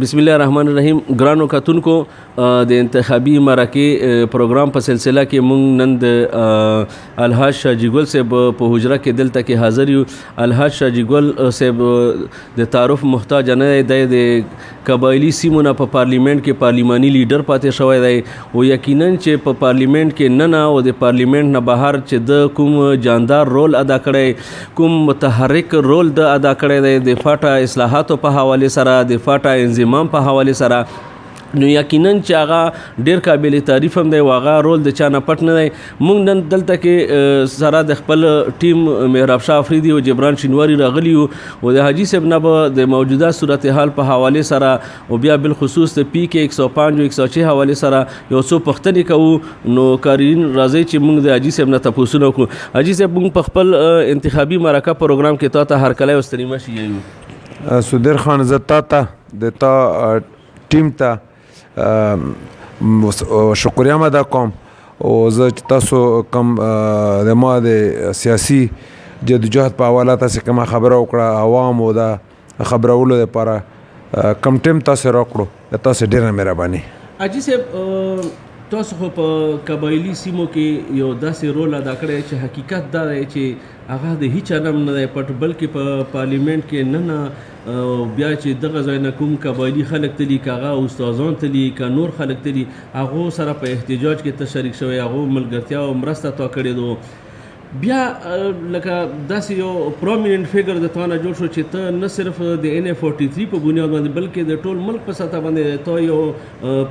بسم الله الرحمن الرحیم. ګرانو کتونکو د انتخابي مرکې پروګرام په سلسله کې مونږ نن د الحاج شاجي ګل صاحب په حجره کې دلته کې حاضر یو. الحاج شاجي ګل صاحب د تعارف محتاج نه دی، د قبایلی سیمو نه په پارلیمنت کې پارلیماني لیډر پاتې شوی دی او یقینا چې په پارلیمنت کې نه او د پارلیمنت نه بهر چې د کوم جاندار رول ادا کړی، کوم متحرک رول د ادا کړی دی د فاټا اصلاحاتو په حواله سره، د فاټا انضمام په حواله سره، نو یقینا چې هغه ډیر قابل تعریف هم دی او هغه رول د چا نه پټ نه دی. موږ نن دلته کې سره د خپل ټیم مهراب شاه افریدي او جبران شینواري راغلي یو او د حاجي صاحب نه به د موجوده صورتحال په حواله سره او بیا بالخصوص د پی کې 105 او 106 حواله سره یو څو پوښتنې کوو. نو کارین راځي چې موږ د حاجي صاحب نه تاسو نو کو. حاجي صاحب موږ په خپل انتخابي مرکه پروګرام کې تاسو هر کله واستریمه شي یو سودیر خان زتا ته د تا ټیم ته شکریه ادا کوم او زه چې تاسو کوم د ما د سیاسي جدوجہد په حواله تاسو کومه خبره وکړه عوام او دا خبرولو لپاره کم ټیم تاسو راکړو، تاسو ډیره مهرباني. حاجي صاحب تاسو خو په قبایلی سیمو کې یو داسې رول ادا کړی چې حقیقت دا دی چې هغه د هیچا نام نه دی پټ، بلکې په پارلیمنت کې نه بیا چې دغه ځای نه کوم قبایلي خلک تلي، که هغه استادان تلي، که نور خلک تلي، هغو سره په احتجاج کې ته شریک شوی، هغو ملګرتیا او مرسته تا کړې ده. بیا لکه داسې یو پرومیننٹ فیګر د تا نه جوړ شو چې ته نه صرف د NA43 په بنیاد باندې بلکې د ټول ملک په سطح باندې تا یو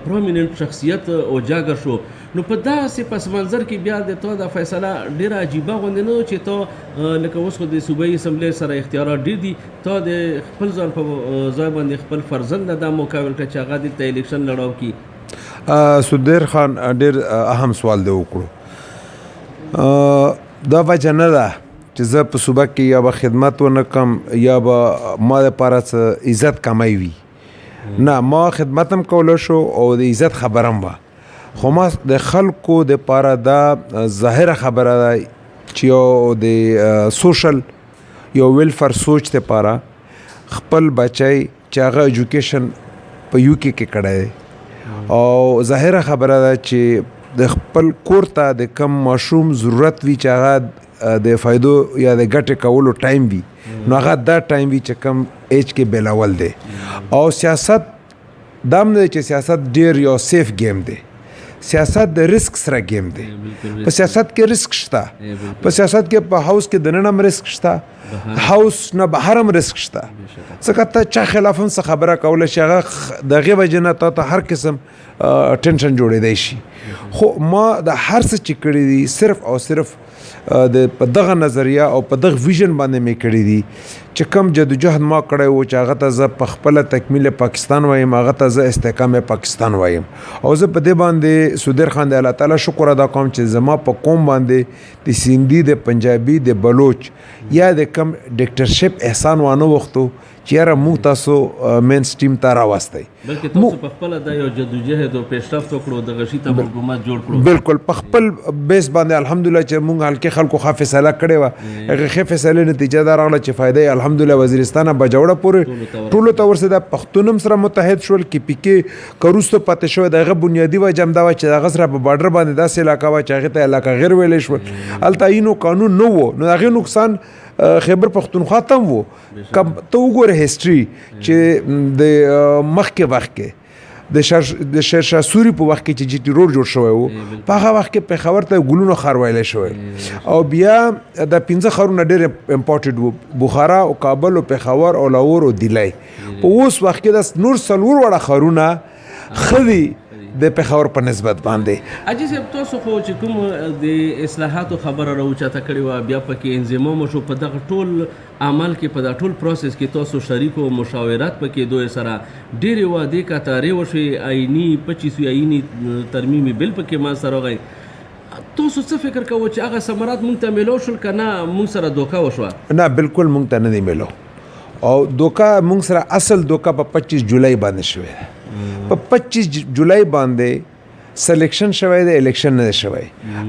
پرومیننٹ شخصیت اجاګر شو. نو په داسې پس منظر کې بیا د تا د فیصله ډیره عجیبه غوندې نه چې تا لکه اوس خو د صوبایي اسمبلی سره اختیارات ډیر دي، تا د خپل ځان په ځای باندې خپل فرزند دا موقع ورکړه چې هغه دلته الیکشن لړاو کړي. سودیر خان ډیر اهم سوال دی وکړو. دا وجه نه ده چې زه په صوبه کې یا به خدمت ونه کم یا به ما دپاره څه عزت کمی وي، نه ما خدمت هم کولی شو او د عزت خبره هم وه، خو ما د خلکو دپاره دا ظاهره خبره ده چې یو د سوشل یو ویلفر سوچ دپاره خپل بچی چې هغه ایجوکیشن په UK کې کړی دی او ظاهره خبره ده چې د خپل کور ته د کم ماشوم ضرورت وي چې هغه د فایدو یا د ګټې کولو ټایم وي، نو هغه دا ټایم وي چې کم ایج کې بیلاول دی. او سیاست دا هم دی چې سیاست ډیر یو سیف گیم دی، سیاست د ریسک سره گیم دی. په سیاست کې ریسک شته، په سیاست کې په هاوس کې دننه هم ریسک شته، هاوس نه بهر هم ریسک شته. ځکه ته چا خلاف هم څه خبره کولی شي، هغه د هغې وجې نه ته هر قسم ټینشن جوړېدی شي. خو ما د هر څه چې کړي دي صرف او صرف په دغه نظریه او په دغه ویژن باندې مې کړي دي چې کم جدوجهد ما کړی و چې هغه ته زه په خپله تکمیل پاکستان وایم، هغه ته زه استحکام پاکستان وایم. او زه په دې باندې سودیر خان د الله تعالی شکر ادا کوم چې زما په قوم باندې د سیندي، د پنجابي، د بلوچ یا د کم ډکټرشپ احسان وانه وختو چې یاره موږ تاسو مین سټیم ته راوستی، بلکې تاسو په خپله دا یو جدوجهد او پیشرفت وکړو، دغه شي ته حکومت جوړ کړو. بالکل په خپل بیس باندې الحمدلله چې موږ هلکې خلکو ښه فیصله کړې وه، هغې ښې فیصلې نتیجه دا راغله چې فایده یې الحمدلله وزیرستان بجوړه پورې ټولو ته ورسېده. پښتون هم سره متحد شول، KPK که وروسته پاتې شوی د هغه بنیادي وجه هم دا وه چې د هغه سره په باډر باندې داسې علاقه وه چې هغې ته علاقه غیر ویلی شول، هلته آیین و قانون نه و، نو د هغې نقصان خیبر پښتونخوا ته هم و. کم ته وګوره هسټري چې د مخکې وخت کې د شیرشاه سوري په وخت کې چې GT روډ جوړ شوی و، په هغه وخت کې پېښور ته ګلونو ښار ویلی شوی، او بیا د 5 ښارونه ډېر امپورټډ وو، بخارا او کابل او پېښور او لاهور او دیلای. په اوس وخت کې د نور 4 وړه ښارونه ښه دي د پېښور په نسبت باندې. حاجي صاحب تاسو خو چې کوم د اصلاحاتو خبره راوچاته کړې وه، بیا پکې انضمام وشو، په دغه ټول عمل کې په دا ټول پروسس کې تاسو شریک او مشاورت پکې دوی سره ډېرې وعدې کتارې وشوې، آییني 25 آییني ترمیمي بل پکې ما سره راغی. تاسو څه فکر کوئ چې هغه ثمرات موږ ته میلو شول که نه موږ سره دوکه وشوه؟ نه بالکل موږ ته نه دی میلو، او دوکه موږ سره اصل دوکه په 25 جولای باندې شوې ده. په 25 جولای باندې سلیکشن شوی دی، الیکشن نه دی شوی.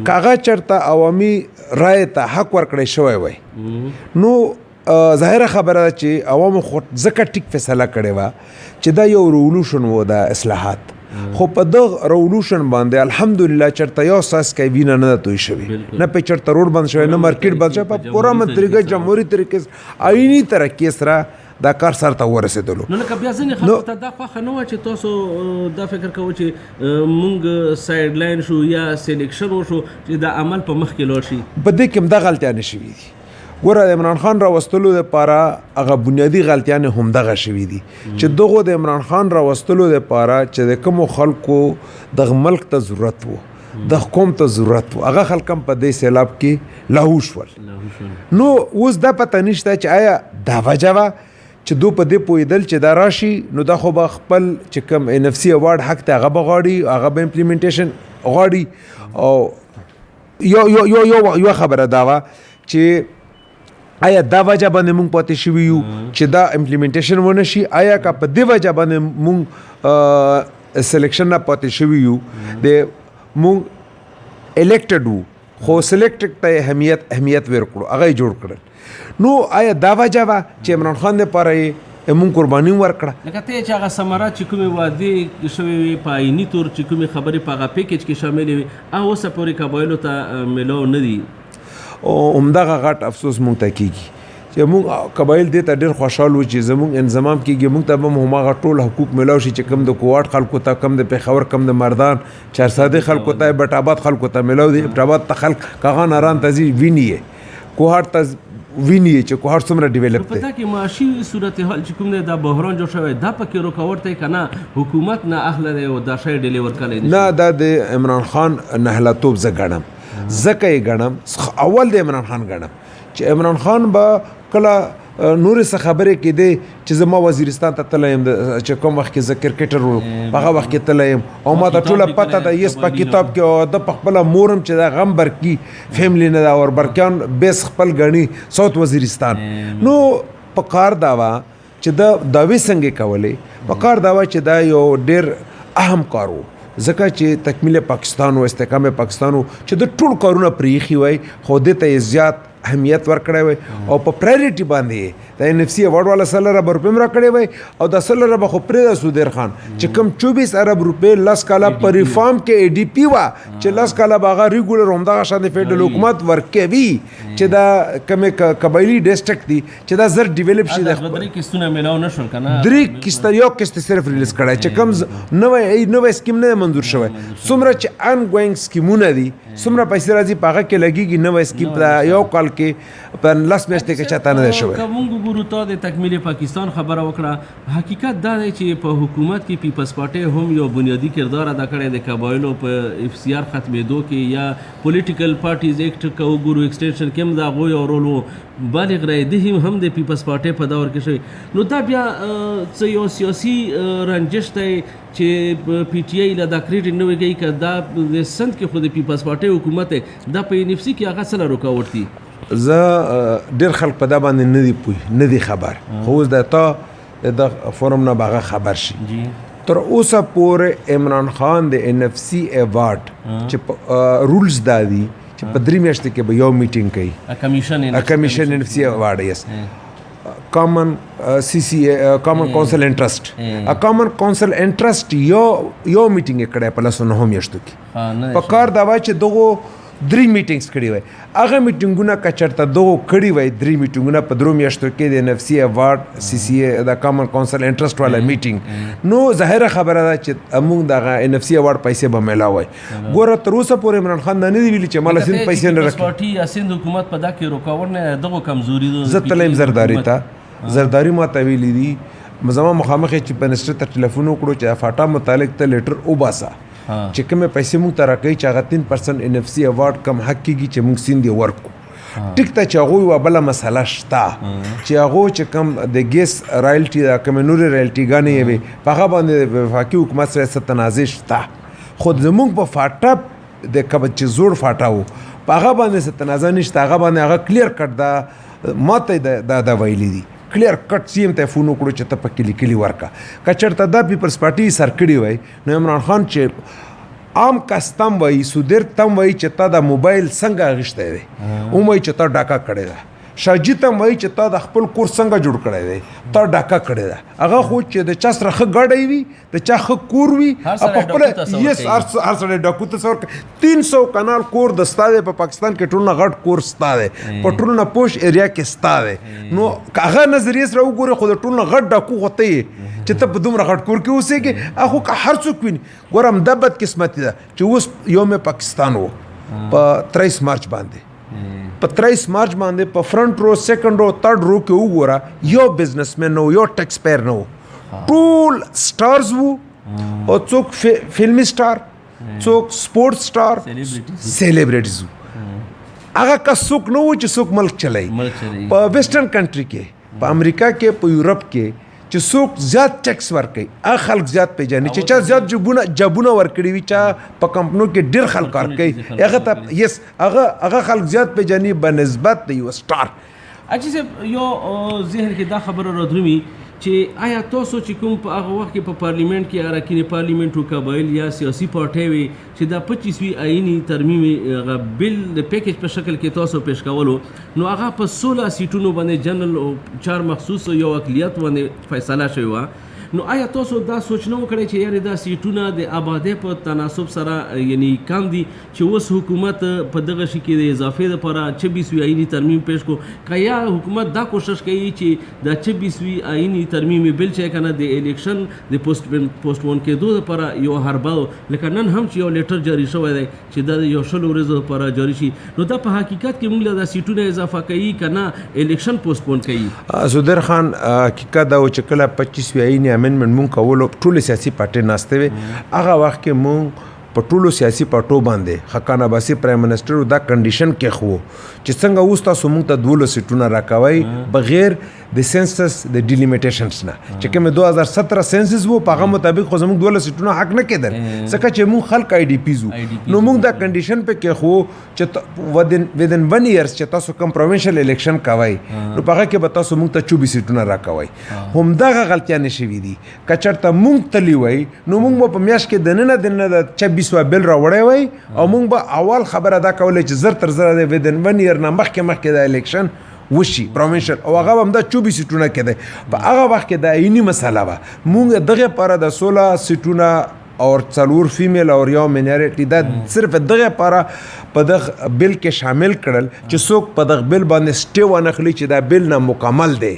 که هغه چېرته عوامي رایې ته حق ورکړی شوی وی، نو ظاهره خبره ده چې عوامو خو ځکه ټیک فیصله کړې وه چې دا یو ریولوشن و د اصلاحات خو په دغه ریولوشن باندې الحمدلله چېرته یو څاڅکی وینه نه ده توی شوې نه پې چېرته روډ بند شوی نه مارکیټ بند شوی په پوره طریقه جمهوري طریقې آئیني طریقې سره دا کار سر ته ورسېدلو نو لکه بیا ځینې خلکو ته دا خوښه نه وه چې تاسو دا فکر کوو چې موږ سایډ لاین شو یا سلیکشن وشو چې دا عمل په مخکې لاړ شي په دې کې هم دا غلطیانې شوي دي ګوره د عمران خان راوستلو دپاره هغه بنیادي غلطیانې همدغه شوي دي چې دغو د عمران خان راوستلو دپاره چې د کومو خلکو دغه ملک ته ضرورت و د قوم ته ضرورت و هغه خلک هم په دې سیلاب کې لاهو شول نو اوس دا پته نشته چې آیا دا وجه وه چې دو په دې پوهېدل چې دا راشي نو دا خو به خپل چې کوم NFC اوارډ حق ته هغه به غواړي هغه به امپلیمنټیشن غواړي او یو خبره دا وه چې آیا دا وجه باندې مونږ پاتې شوي یو چې دا امپلیمنټیشن ونه شي آیا که په دې وجه باندې مونږ سلیکشن نه پاتې شوي یو د مونږ الیکټډ وو خو سلیکټډ ته اهمیت ورکړو هغه یې جوړ کړل نو آیا دا وجه وه چې عمران خان دپاره یې مونږ قرباني ورکړه لکه ته چې هغه ثمرات چې کومې وعدې شوې وې په آئیني طور چې کومې خبرې په هغه پیکیج کې شاملې وې هغه اوسه پورې قبایلو ته میلاو نه دي او همدغه غټ افسوس مونږ ته کېږي چې مونږ قبایل دې ته ډېر خوشحال وو چې زمونږ انضمام کېږي مونږ ته به هم هماغه ټول حقوق میلاو شي چې کم د کوواټ خلکو ته کم د پېښور کم د مردان چارسادې خلکو ته بټ آباد خلکو ته میلاو دي بټ آباد ته خلک کاغان اران ته ځي ویني یې کوهاټ ته ویني چې کوهاټ څومره ډیولپ دی په دا کې معاشي صورتحال چې کوم دی دا بحران جوړ شوی دا پکې رکاوټ دی که نه حکومت نه اخله دی او دا شی ډیلیور کولی نه دا د عمران خان نهلتوب زه ګڼم ځکه یې ګڼم اول د عمران خان ګڼم چې عمران خان به کله نورې څه خبرې کېدې چې زما وزیرستان ته تللی یم چې کوم وخت کې زه کرکټر وم په هغه وخت کې تللی یم او ما ته ټوله پته ده یس په کتاب کې او ده په خپله مور هم چې دا غم برکي فیملی نه ده او برکیان بیس خپل ګڼي ساوت وزیرستان نو په کار دا وه چې دا دعوې څنګه کولې په کار دا وه چې دا یو ډېر اهم کار و ځکه چې تکمیل پاکستان و استحکام پاکستان و چې د ټول کارونه پرې ایښي وای خو دې ته یې زیات اهمیت ورکړی وای او په پرایورټي باندې د NFC اوارډ والا 100 ارب روپۍ هم راکړی وای او د 100 ارب خو پرېږده سودیر خان چې کوم 24 ارب روپۍ 10 کاله په ریفارم کې ADP وه چې 10 کاله به هغه ریګولر همدغه شان د فیډرل حکومت ورکوي چې دا کومې قبایلي ډسټرکټ دي چې دا زر ډیولپ شي درې کیستونه میلاو نه شول که نه درې کیسته یو کیست صرف ریلیز کړی چې کوم نوی سکیم نه منظور شوی څومره چې ان ګوینګ سکیمونه دي څومره پیسې راځي په هغه کې لګېږي نوی سکیم په یو کال کې په 10 میاشتې کې چاته نه دی شوی که مونږ وګورو تا د تکمیل پاکستان خبره وکړه حقیقت دا دی چې په حکومت کې پیپلز پارټۍ هم یو بنیادي کردار ادا کړی د قبایلو په FCR ختمېدو کې یا پولیټیکل پارټیز ایکټ که وګورو ایکسټینشن کې هم د هغوی یو رول و بالغ رایدهي هم د پیپلز پارټۍ په دور کې شوی نو دا بیا څه یو سیاسي رنجش دی چې PTI له دا کریډټ نه ویږي که دا د سند کې خو د پیپلز پارټۍ حکومت دی دا په NFC کې هغه څه له رکاوټ دي زه ډېر خلک په دا باندې نه دي پوه نه دي خبر خو اوس د تا د فورم نه به هغه خبر شي تر اوسه پورې عمران خان د NFC اوارډ چې رولز دا دي چې په 3 میاشتې کې به یو میټینګ کوي کمیشن NFC اوارډ یس کامن CCA کامن کونسل انټرست کامن کونسل انټرست یو میټینګ یې کړی په 9 میاشتو کې په کار دا وای چې دغه 3 میټینګز کړي وای هغه میټینګونه که چېرته دغو کړي وای 3 میټینګونه په 2 میاشتو کې د NFC اوارډ CCA د کامن کونسل انټرست والا میټینګ نو ظاهره خبره ده چې موږ دغه NFC اوارډ پیسې به میلاوی ګوره تر اوسه پورې عمران خان نه دی ویلي چې ماله سند پیسې نه راکړي پارټي یا سند حکومت په دا کې رکاوټ نه دغه کمزوري ده زه تلیم زرداری ما ته ویلي دي زما مخامخ چې منسټر ته ټلیفون وکړو چې فاټا متعلق ته لیټر وباسه چې کومې پیسې موږ ته راکوي چې هغه 3% NFC اوارډ کم حق کېږي چې موږ سند یې ورکړو ټیک ته چې هغوی یوه بله مسله شته چې هغو چې کوم د ګیس رایلټي دا کومې نورې رایلټیګانې یې وې په هغه باندې د وفاقي حکومت سره څه تنازع شته خو زموږ په فاټا د کوم چې زوړ فاټا و په هغه باندې څه تنازع نشته هغه باندې هغه کلیر کټ دا ما ته دا ویلي دي کلیر کټ CM ته فون وکړو چې ته پکې لیکلي ورکړه که چېرته دا پیپلز پارټي سر کړي وای نو عمران خان چې عام کستم وای سودیر تم وای چې تا دا موبایل څنګه اخیستی دی وموایي چې تا ډاکه کړې ده شاجي ته وایي چې تا د خپل کور څنګه جوړ کړی دی تا ډاکه کړې ده هغه خو چې د چا سره ښه ګاډی وي د چا ښه کور وي یس هر سړی ډاکو ته څور 300 کنال کور د ستا دی په پاکستان کې ټول نه غټ کور ستا دی په ټول نه پوش ایریا کې ستا دی نو هغه نظریه سره وګوره خو د ټول نه غټ ډاکو غوته یې چې ته په دومره غټ کور کې اوسېږې هغه که هر څوک ویني ګوره همدا بدقسمتي ده چې اوس یوم پاکستان و په 23 مارچ باندې په 23 مارچ باندې په فرنٹ رو سیکنډ رو تھرډ رو کې وګوره یو بزنسمن نو یو ټیکس پیئر نو ټول سټارز وو او څوک فلمي سټار څوک سپورټ سټار سیلیبریټیز هغه که څوک نه و چې څوک ملک چلای په ویسټرن کنټری کې په امریکا کې په یورپ کې چې څوک زیات ټیکس ورکوي هغه خلک زیات پیژني چې چا زیات جابونه ورکړي وي چا په کمپنیو کې ډېر خلک کار کوي هغه ته یس هغه خلک زیات پیژني بنسبت د یو سټار اچھا صاحب یو ذهن کې دا خبره رادرومي چې آیا تاسو چې کوم په هغه وخت کې په پارلیمنت کې اراکین پارلیمنت او قبایل یا سیاسي پارټي وي چې دا 25وی آئینی ترمیم بل د پیکیج په شکل کې تاسو پیش کولو نو هغه په 16 سیټونو باندې جنرال او 4 مخصوص یو اقلیت باندې فیصله شوی و نو آیا تاسو دا سوچ نه وکړئ چې یاره دا سیټونه د آبادۍ په تناسب سره یعنی کم دي چې اوس حکومت په دغه شي کې د اضافې لپاره 26وی آئینی ترمیم پیش کو که یا حکومت دا کوشش کوي چې دا 26وی آئینی ترمیم بل چې کنه د الیکشن د پوسټپون کېدو لپاره یو هربل لکه نن هم چې یو لیټر جاری شوی دی چې دا یو شل ورځې لپاره جاری شي نو دا په حقیقت کې موږ دا سیټونه اضافه کوي کنه الیکشن پوسټپون کوي زودر خان حقیقت دا چې کله 25وی آئینی امندمنت مونږ کولو ټول سیاسي پارټي ناشته وي هغه وخت کې مونږ په ټولو سیاسي پارټو باندې حقان عباسي پرایم منسٹر دا کنډیشن کې خو چې څنګه اوس تاسو مونږ ته 12 سیټونه راکوي بغیر د سنسس د ډیلیمیټیشنز نه چې کوم 2017 سنسس وو په هغه مطابق خو زموږ 12 سیټونه حق نه کېدل ځکه چې مونږ خلک آی ډي پیز نو مونږ دا کنډیشن په کې خو چې ودن 1 ایئرز چې تاسو کوم پروینشل الیکشن کوي نو په هغه کې به تاسو مونږ ته 24 سیټونه راکوي همدغه غلطیانې شوي دي که چېرته مونږ تللی وای نو مونږ به په میاشت کې دننه د 26 بل راوړی وای او مونږ به اول خبره دا کوله چې زر تر زره د ودن 1 ایئر نه مخکې د الیکشن وشي پروینشل او هغه هم دا 24 سیټونه کېده په هغه وخت کې دا عیني مسله وه مونږ دغه لپاره د 16 سیټونه اور څلور فیمیل اور یو مینارټي دا صرف دغه لپاره په دغه بل کې شامل کړل چې څوک په دغه بل باندې سټې ونخلي چې دا بل نه مکمل دی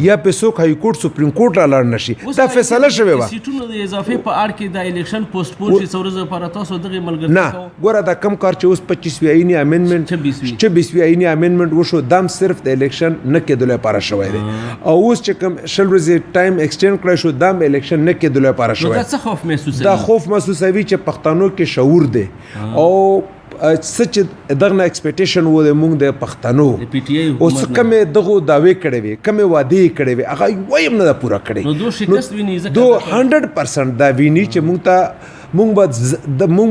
یا په څوک های کورټ سپریم کورټ لاړ نشي دا فیصله شوی و سیټونو د اضافه په اړه کې د الیکشن پوسټپون شي څورزه لپاره تاسو دغه ملګری نه ګوره دا کم کار چې اوس 25وی آئینی امندمنت 26وی آئینی امندمنت وشو دام صرف د الیکشن نه کېدل لپاره شوی دی او اوس چې کم شل ورځې ټایم ایکسټند کړی شو دام الیکشن نه کېدل لپاره شوی دا څه خوف محسوسوي دا خوف محسوسوي چې پښتنو کې شعور دی او سچ دغه ایکسپیکټیشن و د مونږ د پښتنو او څه کمې دغه داوی کړي وي کمې وعده کړي وي هغه وایم نه پورا کړي نو دوه شکست ویني ځکه 100% دا ویني چې مونږ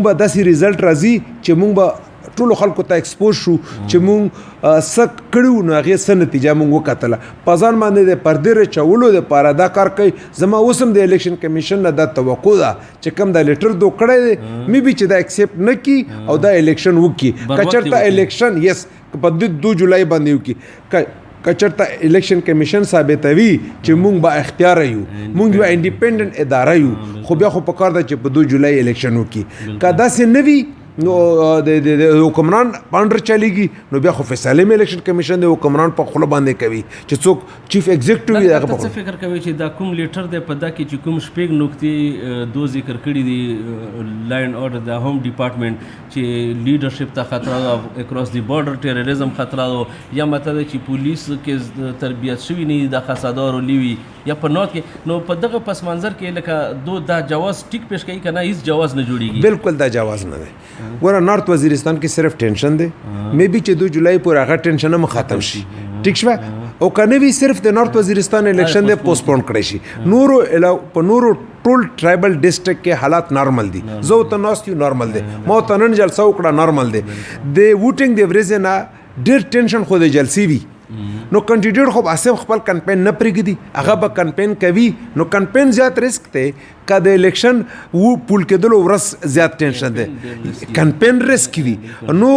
به داسې ریزلټ راځي چې مونږ به ټولو خلکو ته ایکسپوز شو چې مونږ څه کړو نو هغې څه نتیجه مونږ وکتله په ځان باندې د پردې رچولو دپاره دا کار کوي زما اوس هم د الیکشن کمیشن نه دا توقع ده چې کوم دا لیټر دو کړی دی می بي چې دا ایکسپټ نه کي او دا الیکشن وکړي که چېرته الیکشن یس په 2 جولای باندې وکړي که چېرته الیکشن کمیشن ثابتوي چې مونږ با اختیار یو مونږ یو انډیپینډنټ اداره یو خو بیا خو پکار ده چې په 2 جولای الیکشن وکړي که داسې نه وي نو د حکمران پانډر چلیږي نو بیا خو فیصله مې الیکشن کمیشن د حکمران په خوله باندې کوي چې څوک چیف ایگزیکټیو دی هغه څه فکر کوي چې دا کوم لیټر دی په دا کې چې کوم شپږ نقطې دو ذکر کړي دي لا اینډ اورډر د هوم ډپارټمنټ چې لیډرشپ ته خطر او اکراس دی بارډر ټیرریزم خطر او یا مطلب چې پولیس کې تربیت شوی نه د خاصادار لیوي یا په نوت کې نو په دغه پس منظر کې لکه دا جواز ټیک پیش کوي کنه هیڅ جواز نه جوړیږي بالکل دا جواز نه دی ګوره نارت وزیرستان کې صرف ټینشن دی مې بي چې 2 جولای پورې هغه ټینشن هم ختم شي ټیک شوه او کنه وی صرف د نارت وزیرستان الیکشن دی پوسټپون کړی شي نورو ټول ټرایبل ډیسټریکټ کې حالات نارمل دي زه ته ناست یو نارمل دی ما ته نن جلسه وکړه نارمل دی د ووټینګ د ورځې نه ډېر ټینشن خو د جلسې وي نو کانډیډیټ خو اسیم خپل کمپاین نه پرېږدي هغه به کمپاین کوي نو کمپاین زیات ریسک دی که د الیکشن پول کېدلو ورځ زیات ټینشن دی کمپین ریسک وي نو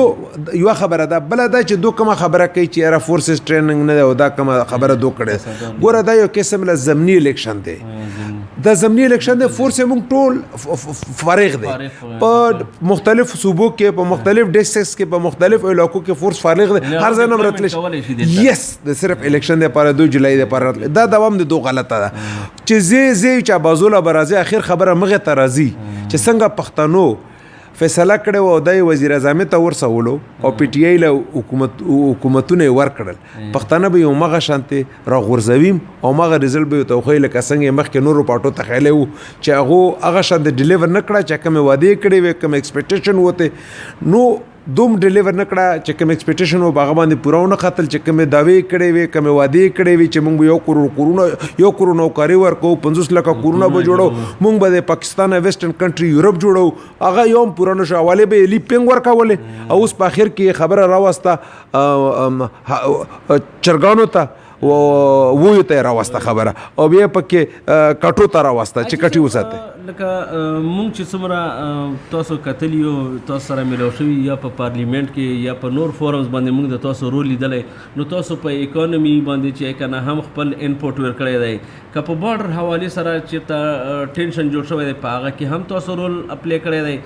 یوه خبره ده بله دا چې دو کومه خبره کوي چې یاره فورسز ټریننګ نه دی او دا کومه خبره دو کړې ګوره دا یو قسم له ضمني الیکشن دی دا ضمني الیکشن دی فورس موږ ټول فارغ دی په مختلف صوبو کې په مختلف ډسټرکټس کې په مختلف علاقو کې فورس فارغ دی هر ځای نه راتلی یس د صرف الیکشن دپاره 2 جولای دپاره راتلی دا دوام د دو غلطه ده چې زی چې بازوله به راځي اخر خبره مغې ته راځي چې څنګه پښتنو فیصله کړې وه او دا یې وزیر اعظمي ته ورسولو او پی ټي آی له حکومتونه یې ورکړل پښتانه به یې همغه شانتې راغورځویم او همغه ریزلټ به یې ورته وښیي لکه څنګه یې مخکې نورو پارټو ته خیلی وو چې هغو هغه شانتې ډیلیور نه کړه چې کومې وعدې کړې وې کوم ایکسپیکټیشن وته نو دوم ډیلیور نه کړه چې کوم ایکسپیکټیشن و هغه باندې پوره ونه ختل چې کومې دعوې کړې وې کومې وعدې کړې وې چې موږ به 1 کروڑ نوکري ورکوو 50 لکه کورونه به جوړو موږ به د پاکستان ویسټرن کنټري یورپ جوړو هغه یو هم پوره نه شو حوالې به یې لیپینګ ورکولې او اوس په اخر کې خبره راوسته چرګانو ته وویو ته یې راوسته خبره او بیا پکې کټو ته راوسته چې کټي وساتئ لکه مونږ چې څومره تاسو کتلی یو تاسو سره میلاو شوي یا په پارلیمنټ کې یا په نور فورمز باندې مونږ د تاسو رول لیدلی نو تاسو په اکانومي باندې چې که نه هم خپل انپوټ ورکړی دی که په بارډر حوالې سره چېرته ټینشن جوړ شوی دی په هغه کې هم تاسو رول اپلی کړی دی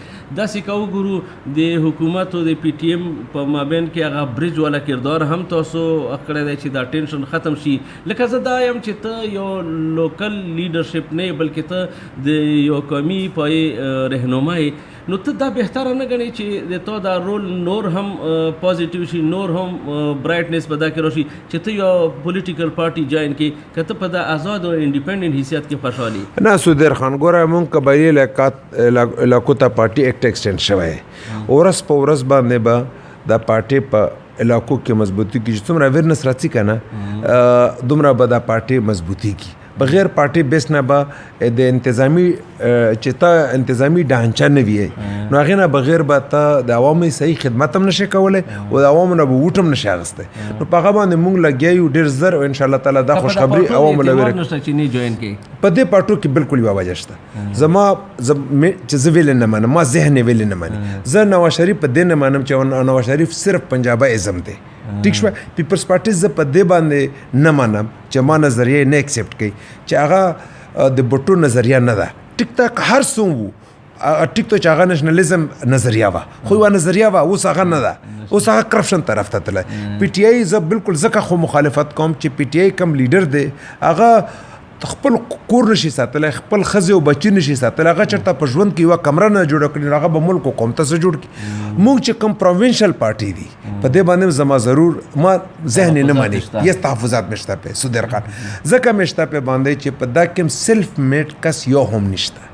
داسې که وګورو د حکومت او د پی ټي ایم په مابین کې هغه برج والا کردار هم تاسو کړی دی چې دا ټینشن ختم شي لکه زه دا یم چې ته یو لوکل لیډرشپ نه بلکې ته د یو قومي پای رهنمای نو ته دا بهتره نه ګڼې چې د تو دا رول نور هم پازیټیو شي نور هم برایټنس په دا کې راشي چې ته یو پولیټیکل پارټي جاین کې که ته په دا آزاد او انډیپینډنټ حیثیت کې خوشحالي نه سودیر خان ګوره مونږ قبایلي علاقو ته پارټي ایکټ ایکسټینډ شوی ورځ په ورځ باندې به دا پارټي په علاقو کې مضبوطي کېږي چې څومره اویرنس راځي که نه دومره به دا پارټي مضبوطیږي بغیر پارټي بیس نه به د انتظامی چې ته انتظامی ډانچه نه وي نو هغې نه بغیر به ته د عوامو صحیح خدمت هم نشي کولی او د عوامو نه به ووټ هم نشي اخیستی نو په هغه باندې مونږ لګیا یو ډېر زر او انشاءالله تعالی دا خوشخبري عوامو له په دې پارټو کې بالکل یوه وجه شته زما چې زه ویلې نه منم ما ذهن یې ویلې نه مني زه نواز شریف په دې نه منم چې نواز شریف صرف پنجابایزم دی ټیک شوه پیپلز پارټي زه په دې باندې نه منم چې ما نظریه نه اکسپټ کوي چې هغه د بټو نظریه نه ده ټیک تک هر څوم وو ټیک ته چې هغه نشنلیزم نظریه وه خو یوه نظریه وه اوس هغه نه ده اوس هغه کرپشن طرف ته تللی پی ټي آی زه بالکل ځکه خو مخالفت کوم چې پی ټي آی کم لیډر دی هغه خپل کور نشي ساتلی خپل ښځې او بچي نشي ساتلی هغه چېرته په ژوند کې یوه کمره نه جوړه کړي هغه به ملک او قوم ته څه جوړ کړي موږ چې کوم پروینشل پارټي دي په دې باندې زما ضرور ما ذهن نه مانی یس تحفظات مې شته پې سودیر خان ځکه مې شته پې باندې چې په دا کې سیلف میډ کس یو هم نشته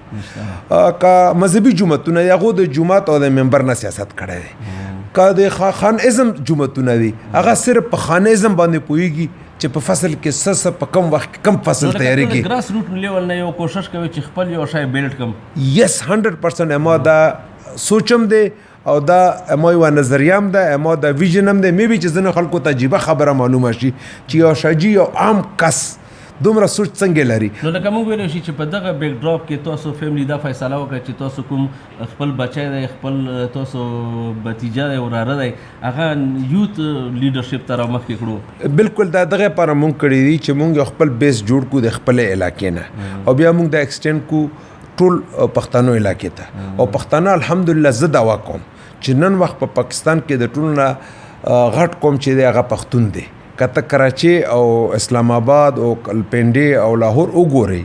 که مذهبي جوماتونه دي هغو د جومات او د ممبر نه سیاست کړی دی که د خانیزم جوماتونه دي هغه صرف په خانیزم باندې پوهېږي چې په فصل کې څه په کم وخت کم فصل تیاری کی ګراس روټ لیول نه یو کوشش کوي چې خپل یو شای بیلډ کم یس 100% اما دا سوچم دی او دا اما یو نظریه هم ده اما دا ویژن هم ده مې بي چې ځینو خلکو ته عجیبه خبره معلومه شي چې یو شاجي یو عام کس دومره سوچ څنګه لري نو لکه موږ ویلی شي چې په دغه بیک ډراپ کې تاسو فیملی دا فیصله وکړه چې تاسو کوم خپل بچی دی خپل تاسو بتیجه دی وراره دی هغه یوت لیډرشپ ته رامخکې کړو بالکل دا دغه لپاره مونږ کړي دي چې مونږ خپل بیس جوړ کړو د خپلې علاقې نه او بیا مونږ دا ایکسټینډ کړو ټول پښتنو علاقې ته او پښتانه الحمدلله زه دعوا کوم چې نن وخت په پاکستان کې د ټول نه غټ قوم چې دی هغه پښتون دی کته کراچي او اسلام آباد او کلپنډي او لاهور وګورئ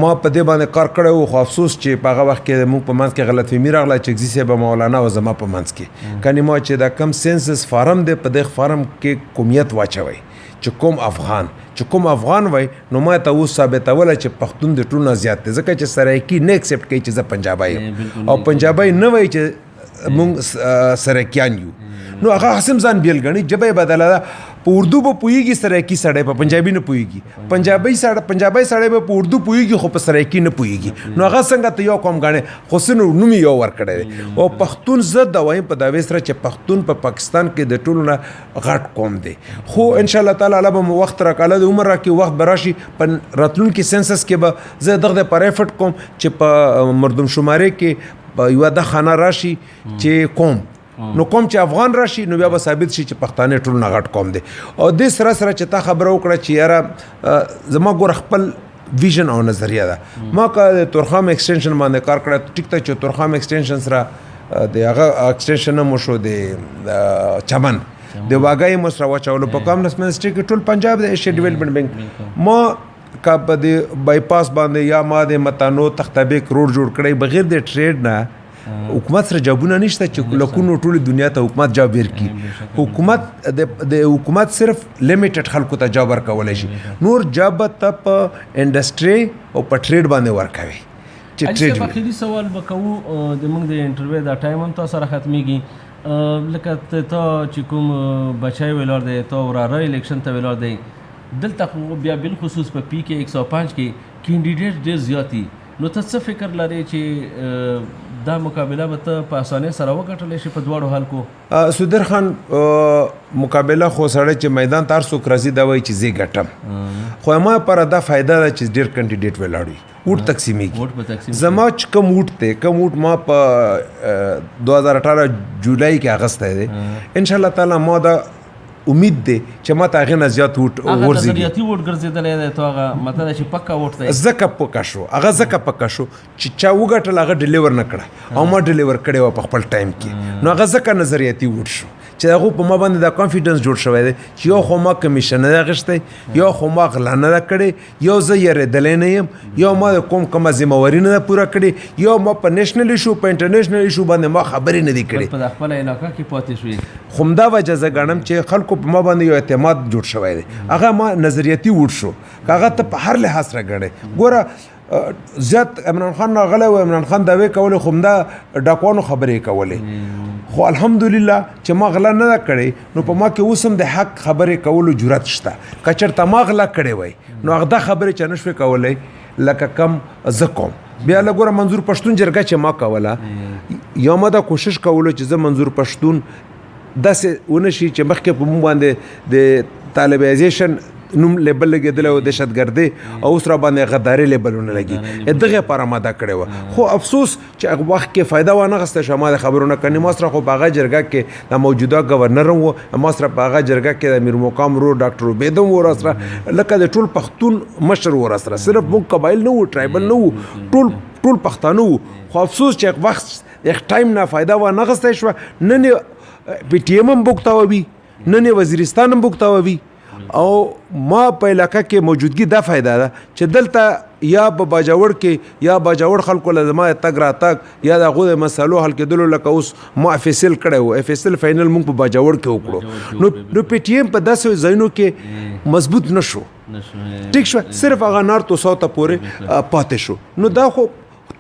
ما په دې باندې کار کړی و خو افسوس چې په هغه وخت کې موږ په منځ کې غلطفهمي راغله چې اګزي صاحب مولانا او زما په منځ کې کنې ما چې دا کم سینسس فارم دی په دې فارم کې قومیت واچوئ چې کوم افغان وای نو ما ته اوس ثابتوله چې پښتون د ټولو نه زیات دی ځکه چې سرایکي نه اکسپټ کوي چې زه پنجابی یم او پنجابی نه وای چې موږ سرایکیان یو نو هغه حسم ځان بیل غني جبه بدله ده په اردو به پوهېږي سرایکي سړی په پنجابي نه پوهېږي پنجابی سړی به په اردو پوهېږي خو په سرایکي نه پوهېږي نو هغه څنګه ته یو قوم ګڼې خو څه نو نوم یې یو ورکړی دی او پښتون زه د وایم په دعوې سره چې پښتون په پاکستان کې د ټولو نه غټ قوم دی خو انشاءالله تعالی الله به مو وخت راکاله د عمر راکړي وخت به راشي په راتلونکي سینسس کې به زه دغه دپاره ایفرټ کوم چې په مردم شمارې کې په یوه ده خانه راشي چې قوم نو کوم چې افغان راشي نو بیا به ثابت شي چې پښتانه ټول نه غټ قوم دی او دې سره سره چې تا خبره وکړه چې یاره زما ګوره خپل ویژن او نظریه ده ما که د تورخم ایکسټینشن باندې کار کړی ټیک ته چې تورخم ایکسټینشن سره د هغه ایکسټینشن هم وشو د چمن د واګای مو سره واچولو په کامنس منسټري کې ټول پنجاب د ایشیا ډیولپمنٹ بینک ما کا په د بایپاس باندې یا ما د متانو تختابیک روډ جوړ کړی بغیر د ټریډ نه حکومت سره جابونه نشته چې لکونو ټول دنیا ته حکومت جاب ورکړي حکومت د حکومت صرف لیمیټډ خلکو ته جاب ورکولای شي نور جاب ته په انډستری او په ټریډ باندې ورکوي چې ټریډ اخیری سوال وکړو د موږ د انټرویو دا ټایم هم تاسو سره ختميږي لکه ته چې کوم بچای ویلار دی ته وراره الیکشن ته ویلار دی دلته خو بیا بالخصوص په پی کې 105 کې کینډیډیټ ډېر زیاتی نو ته څه فکر لرې چې دا مقابله به ته په اسانۍ سره وګټلی شي په دواړو حلقو سودر خان مقابله خو سړی چې میدان ته هر څوک راځي دا وایي چې زه ګټم خو ما لپاره دا فایده ده چې ډېر کینډیډیټ ولاړ وي ووټ تقسیمیږي زما چې کوم ووټ دی کوم ووټ ما په 2018 جولای کې اغستی دی انشاءالله تعالی ما دا امید دی چې ما ته هغې نه زیات ووټ ورځي هغه نظریاتي ووټ ګرځېدلی دی تو هغه مطلب چې پکا ووټ دی ځکه پکا شو هغه ځکه پکا شو چې چا وګټل هغه ډیلیور نه کړه او ما ډیلیور کړی وه په خپل ټایم کې نو هغه ځکه نظریاتي ووټ شو چې هغو په ما باندې دا کانفیډنس جوړ شوی دی چې یو خو ما کمیشن نه دی اخیستی یو خو ما غلا نه ده کړې یو زه یېرېدلی نه یم یو ما د کوم کومه ذمهواري نه ده پوره کړې یو ما په نیشنل ایشو په انټرنیشنل ایشو باندې ما خبرې نه دي کړې په خپله علاقه کې پاتې شوې خو همدا وجه زه ګڼم چې خلکو په ما باندې یو اعتماد جوړ شوی دی هغه ما نظریاتي ووټ شو که هغه ته په هر لحاظ سره ګڼې ګوره زیات عمران خان راغلی و عمران خان دعوې کولې خو همدا ډاکوانو خبرې کولې خو الحمدلله چې ما غلا نه ده کړې نو په ما کې اوس هم د حق خبرې کولو جرأت شته که چېرته ما غلا کړې وای نو هغه دا خبرې چې نه شوې کولی لکه کم زه کوم بیا له ګوره منظور پښتون جرګه چې ما کوله یا ما دا کوشش کولو چې زه منظور پښتون داسې ونه شي چې مخکې په مونږ باندې د طالبایزیشن نوم لیبل لګېدلی و دهشتګردۍ او اوس را باندې غداري لیبلونه لګي دغې لپاره ما دا کړې وه خو افسوس چې هغه وخت کې فایده وانه اخیستی شوه ما د خبرو نه کنې ما سره خو په هغه جرګه کې د موجوده ګورنر هم و ما سره په هغه جرګه کې د میر مقام ورور ډاکټر عبید هم و راسره لکه د ټول پښتون مشر و راسره صرف موږ قبایل نه وو ټرایبل نه وو ټول پښتانه وو خو افسوس چې وخت یک ټایم نه فایده وانه اخیستی شوه نن پی ټي ایم هم بوکتاووي نن وزیرستان هم بوکتاووي او ما په علاقه کې موجودګي دا فایده ده چې دلته یا په باجوړ کې یا باجوړ خلکو له زما تګ راتګ یا د هغو د مسالو حل کېدلو لکه اوس ما اف ایس ایل کړی و اف ایس ایل فاینل موږ په باجوړ کې وکړو نو پی ټي ایم په داسې ځایونو کې مضبوط نه شو ټیک شو صرف هغه نارت او ساوت پورې پاتې شو نو دا خو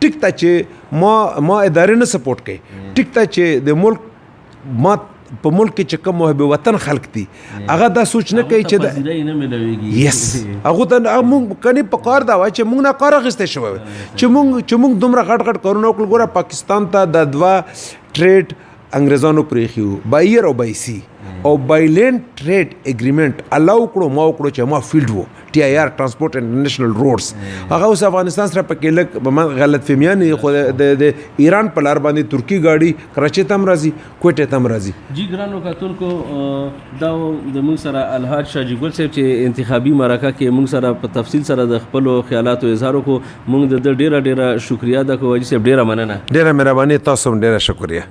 ټیک ته چې ما ادارې نه سپورټ کوي ټیک ته چې د ملک ما په ملک کې چې کوم محب وطن خلق دي هغه دا سوچ نه کوي چې یس هغه ته موږ کني په کار دا وای چې موږ نه کار اخیستی شوی چې موږ دومره غټ کارونه وکړل ګوره پاکستان ته د دوه ټریډ انګریزانو پرېښي وو بای ایر او بای سی او بای لینډ ټریډ اګریمنټ الاو کړو ما وکړو چې ما فیلډ وو ټي آی آر ټرانسپورټ انټرنیشنل روډز هغه اوس افغانستان سره پکې لږ غلط فهمیان خو د ایران په لار باندې ترکی ګاډي کراچۍ ته هم راځي کویټې ته هم راځي جی ګرانو کتونکو دا د موږ سره الحاج شاجي ګل صاحب چې انتخابي مرکه کې موږ سره په تفصیل سره د خپلو خیالاتو اظهار وکړو موږ د ډیره شکریا ده کوو حاجي صاحب ډیره مننه ډیره مهرباني تاسو هم ډیره شکریا